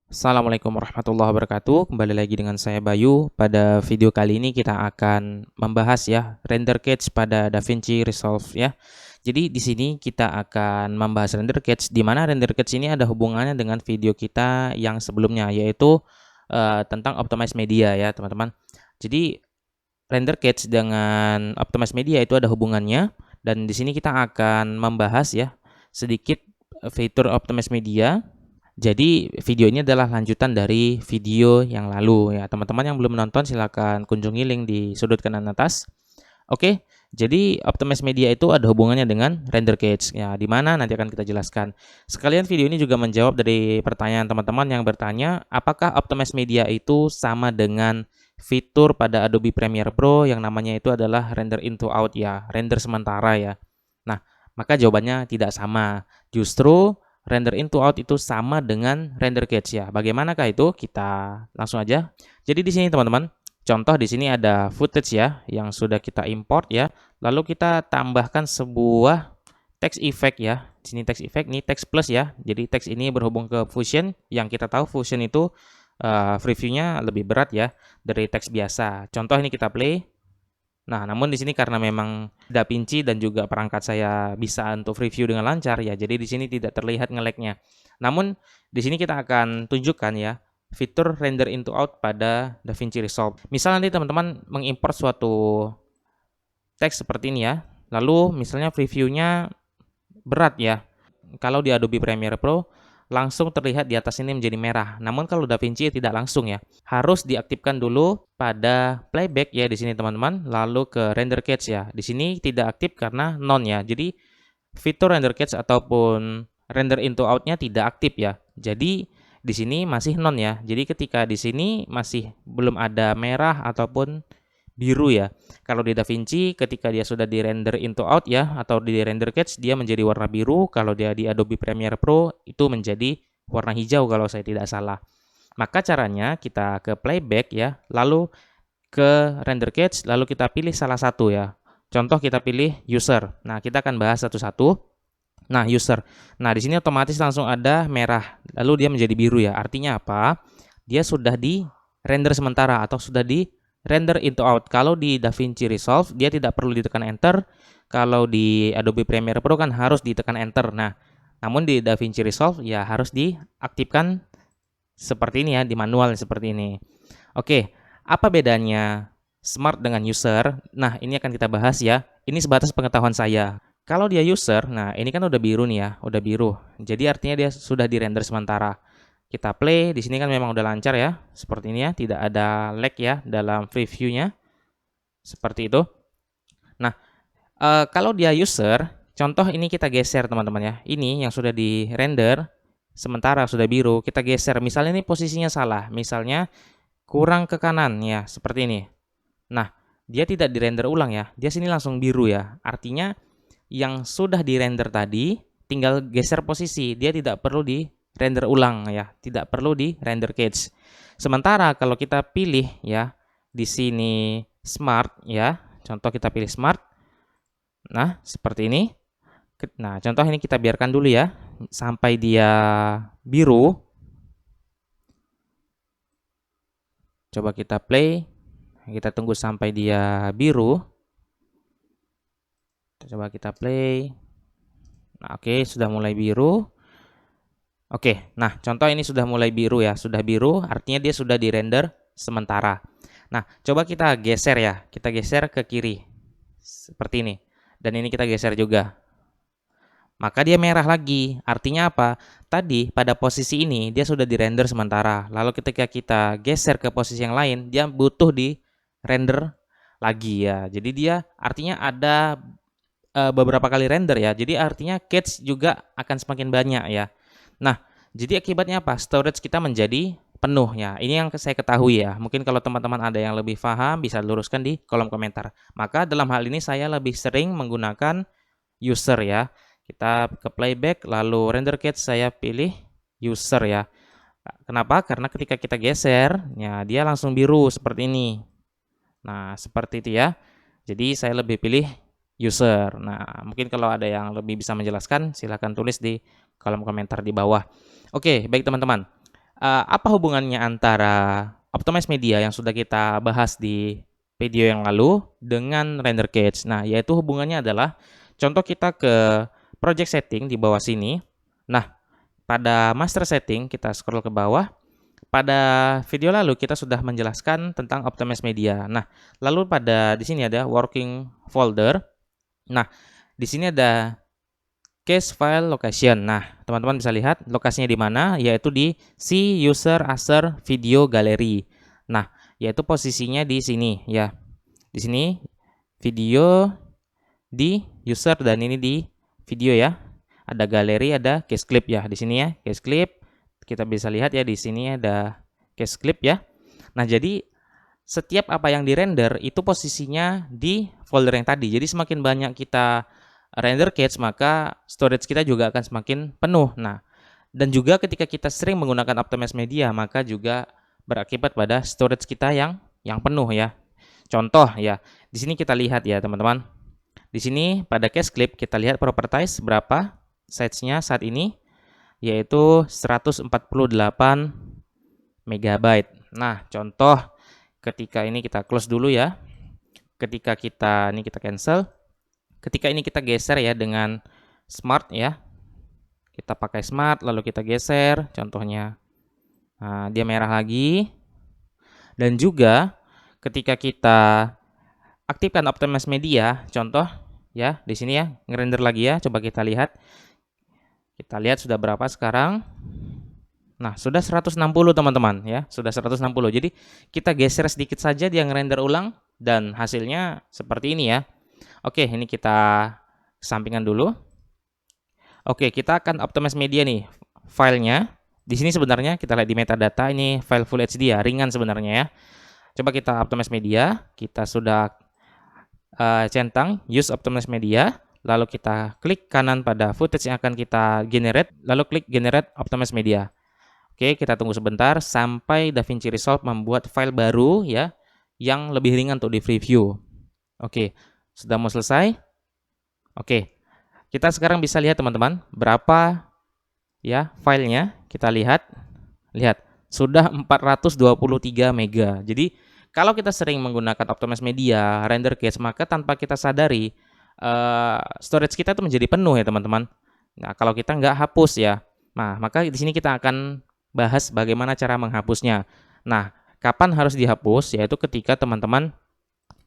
Assalamualaikum warahmatullahi wabarakatuh. Kembali lagi dengan saya Bayu. Pada video kali ini kita akan membahas ya render cage pada DaVinci Resolve ya. Jadi di sini kita akan membahas render cage di mana render cage ini ada hubungannya dengan video kita yang sebelumnya yaitu tentang optimize media ya, teman-teman. Jadi render cage dengan optimize media itu ada hubungannya dan di sini kita akan membahas ya sedikit fitur optimize media. Jadi video ini adalah lanjutan dari video yang lalu ya. Teman-teman yang belum menonton silahkan kunjungi link di sudut kanan atas. Oke, jadi optimize media itu ada hubungannya dengan render cage ya, di mana nanti akan kita jelaskan. Sekalian video ini juga menjawab dari pertanyaan teman-teman yang bertanya, apakah optimize media itu sama dengan fitur pada Adobe Premiere Pro yang namanya itu adalah render into out ya, render sementara ya. Nah, maka jawabannya tidak sama. Justru render into out itu sama dengan render cage ya. Bagaimanakah itu? Kita langsung aja. Jadi di sini teman-teman, contoh di sini ada footage ya yang sudah kita import ya. Lalu kita tambahkan sebuah text effect ya. Di sini text effect, ini text plus ya. Jadi text ini berhubung ke Fusion yang kita tahu Fusion itu previewnya lebih berat ya dari text biasa. Contoh ini kita play. Nah, namun di sini karena memang DaVinci dan juga perangkat saya bisa untuk review dengan lancar ya, jadi di sini tidak terlihat nge-lag-nya. Namun di sini kita akan tunjukkan ya fitur render into out pada DaVinci Resolve. Misal nanti teman-teman mengimport suatu teks seperti ini ya, lalu misalnya previewnya berat ya. Kalau di Adobe Premiere Pro langsung terlihat di atas ini menjadi merah. Namun kalau DaVinci tidak langsung ya. Harus diaktifkan dulu pada playback ya di sini teman-teman, lalu ke render cage ya. Di sini tidak aktif karena non ya. Jadi fitur render cage ataupun render into out-nya tidak aktif ya. Jadi di sini masih non ya. Jadi ketika di sini masih belum ada merah ataupun biru ya. Kalau di DaVinci ketika dia sudah di render into out ya atau di render cage dia menjadi warna biru, kalau dia di Adobe Premiere Pro itu menjadi warna hijau kalau saya tidak salah. Maka caranya kita ke playback ya, lalu ke render cage, lalu kita pilih salah satu ya. Contoh kita pilih user. Nah, kita akan bahas satu-satu. Nah, user. Nah, di sini otomatis langsung ada merah, lalu dia menjadi biru ya. Artinya apa? Dia sudah di render sementara atau sudah di render into out. Kalau di DaVinci Resolve dia tidak perlu ditekan enter. Kalau di Adobe Premiere Pro kan harus ditekan enter. Nah, namun di DaVinci Resolve ya harus diaktifkan seperti ini ya, di manual seperti ini. Oke, apa bedanya Smart dengan user? Nah, ini akan kita bahas ya. Ini sebatas pengetahuan saya. Kalau dia user, nah ini kan udah biru nih ya, udah biru. Jadi artinya dia sudah di render sementara. Kita play, di sini kan memang udah lancar ya, seperti ini ya, tidak ada lag ya dalam previewnya, seperti itu. Nah, kalau dia user, contoh ini kita geser teman-teman ya, ini yang sudah di render, sementara sudah biru, kita geser, misalnya ini posisinya salah, misalnya kurang ke kanan ya, seperti ini. Nah, dia tidak di render ulang ya, dia sini langsung biru ya, artinya yang sudah di render tadi, tinggal geser posisi, dia tidak perlu di render ulang ya, tidak perlu di render cage. Sementara kalau kita pilih ya di sini smart ya, contoh kita pilih smart. Nah, seperti ini. Nah, contoh ini kita biarkan dulu ya sampai dia biru. Coba kita play. Kita tunggu sampai dia biru. Coba kita play. Nah, oke, sudah mulai biru. Oke, nah contoh ini sudah mulai biru ya, sudah biru artinya dia sudah di render sementara. Nah, coba kita geser ya, kita geser ke kiri, seperti ini. Dan ini kita geser juga. Maka dia merah lagi, artinya apa? Tadi pada posisi ini dia sudah di render sementara. Lalu ketika kita geser ke posisi yang lain, dia butuh di render lagi ya. Jadi dia artinya ada beberapa kali render ya. Jadi artinya cache juga akan semakin banyak ya. Nah, jadi akibatnya apa? Storage kita menjadi penuh ya. Ini yang saya ketahui ya. Mungkin kalau teman-teman ada yang lebih paham bisa luruskan di kolom komentar. Maka dalam hal ini saya lebih sering menggunakan user ya. Kita ke playback lalu render cage saya pilih user ya. Kenapa? Karena ketika kita geser, ya dia langsung biru seperti ini. Nah, seperti itu ya. Jadi saya lebih pilih user. Nah, mungkin kalau ada yang lebih bisa menjelaskan, silahkan tulis di kolom komentar di bawah. Oke, baik teman-teman. Apa hubungannya antara optimize media yang sudah kita bahas di video yang lalu dengan render cage? Nah, yaitu hubungannya adalah contoh kita ke project setting di bawah sini. Nah, pada master setting kita scroll ke bawah. Pada video lalu kita sudah menjelaskan tentang optimize media. Nah, lalu pada di sini ada working folder. Nah, di sini ada cache file location. Nah, teman-teman bisa lihat lokasinya di mana, yaitu di si user aser video gallery. Nah, yaitu posisinya di sini ya. Di sini video di user dan ini di video ya. Ada galeri, ada case clip ya. Di sini ya, case clip. Kita bisa lihat ya di sini ada case clip ya. Nah, jadi setiap apa yang dirender itu posisinya di folder yang tadi. Jadi semakin banyak kita render cache, maka storage kita juga akan semakin penuh. Nah, dan juga ketika kita sering menggunakan optimize media, maka juga berakibat pada storage kita yang penuh ya. Contoh ya, di sini kita lihat ya teman-teman. Di sini pada case clip kita lihat properties berapa size-nya saat ini, yaitu 148 MB. Nah, contoh ketika ini kita close dulu ya. Ketika kita cancel. Ketika ini kita geser ya dengan smart ya. Kita pakai smart lalu kita geser contohnya. Nah, dia merah lagi. Dan juga ketika kita aktifkan optimize media, contoh ya di sini ya, ngerender lagi ya. Coba kita lihat. Kita lihat sudah berapa sekarang. Nah, sudah 160 teman-teman ya, sudah 160. Jadi kita geser sedikit saja dia ngerender ulang dan hasilnya seperti ini ya. Oke, ini kita sampingan dulu. Oke, kita akan optimize media nih filenya. Di sini sebenarnya kita lihat di metadata ini file Full HD ya, ringan sebenarnya ya. Coba kita optimize media, kita sudah centang use optimize media, lalu kita klik kanan pada footage yang akan kita generate, lalu klik generate optimize media. Oke, kita tunggu sebentar sampai DaVinci Resolve membuat file baru ya yang lebih ringan untuk di preview. Oke, sudah mau selesai. Oke, kita sekarang bisa lihat teman-teman berapa ya filenya. Kita lihat sudah 423 mega. Jadi kalau kita sering menggunakan optimize media, render cache, maka tanpa kita sadari storage kita itu menjadi penuh ya teman-teman. Nah, kalau kita nggak hapus ya, nah maka di sini kita akan bahas bagaimana cara menghapusnya. Nah, kapan harus dihapus? Yaitu ketika teman-teman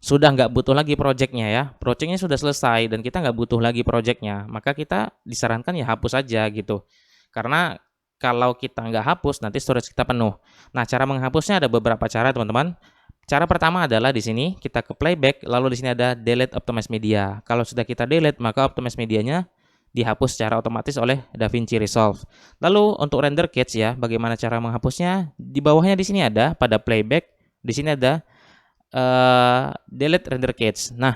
sudah nggak butuh lagi projectnya ya. Projectnya sudah selesai dan kita nggak butuh lagi projectnya. Maka kita disarankan ya hapus aja gitu. Karena kalau kita nggak hapus, nanti storage kita penuh. Nah, cara menghapusnya ada beberapa cara teman-teman. Cara pertama adalah di sini kita ke playback, lalu di sini ada delete optimize media. Kalau sudah kita delete, maka optimize medianya dihapus secara otomatis oleh DaVinci Resolve. Lalu untuk render cache ya, bagaimana cara menghapusnya? Di bawahnya di sini ada pada playback, di sini ada delete render cache. Nah,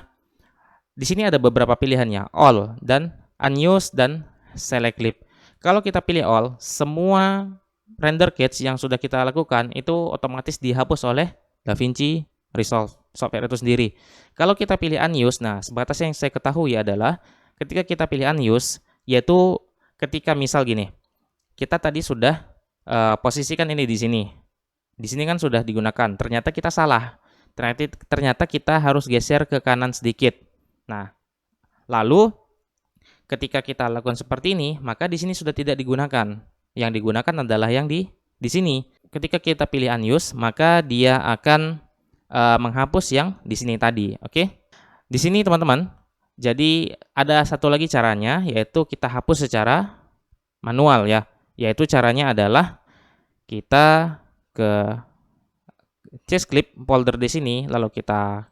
di sini ada beberapa pilihannya, all dan unused dan select clip. Kalau kita pilih all, semua render cache yang sudah kita lakukan itu otomatis dihapus oleh DaVinci Resolve software itu sendiri. Kalau kita pilih unused, nah sebatas yang saya ketahui adalah ketika kita pilih unused, yaitu ketika misal gini, kita tadi sudah posisikan ini di sini. Di sini kan sudah digunakan, ternyata kita salah. Ternyata kita harus geser ke kanan sedikit. Nah, lalu ketika kita lakukan seperti ini, maka di sini sudah tidak digunakan. Yang digunakan adalah yang di sini. Ketika kita pilih unused, maka dia akan menghapus yang di sini tadi. Oke? Di sini teman-teman, jadi ada satu lagi caranya, yaitu kita hapus secara manual ya. Yaitu caranya adalah kita ke chase clip folder di sini, lalu kita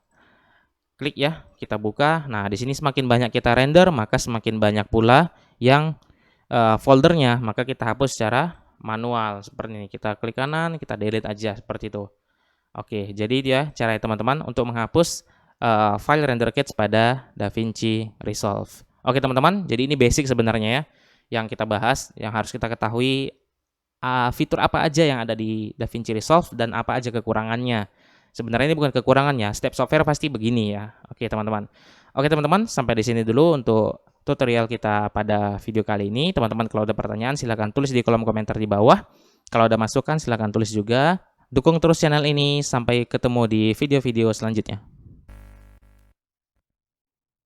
klik ya, kita buka. Nah, di sini semakin banyak kita render, maka semakin banyak pula yang foldernya, maka kita hapus secara manual seperti ini. Kita klik kanan, kita delete aja seperti itu. Oke, jadi dia cara teman-teman untuk menghapus file render cache pada DaVinci Resolve. Oke teman-teman, jadi ini basic sebenarnya ya yang kita bahas, yang harus kita ketahui fitur apa aja yang ada di DaVinci Resolve dan apa aja kekurangannya. Sebenarnya ini bukan kekurangannya, setiap software pasti begini ya. Oke teman-teman. Oke teman-teman, sampai di sini dulu untuk tutorial kita pada video kali ini. Teman-teman kalau ada pertanyaan silahkan tulis di kolom komentar di bawah. Kalau ada masukan silahkan tulis juga. Dukung terus channel ini, sampai ketemu di video-video selanjutnya.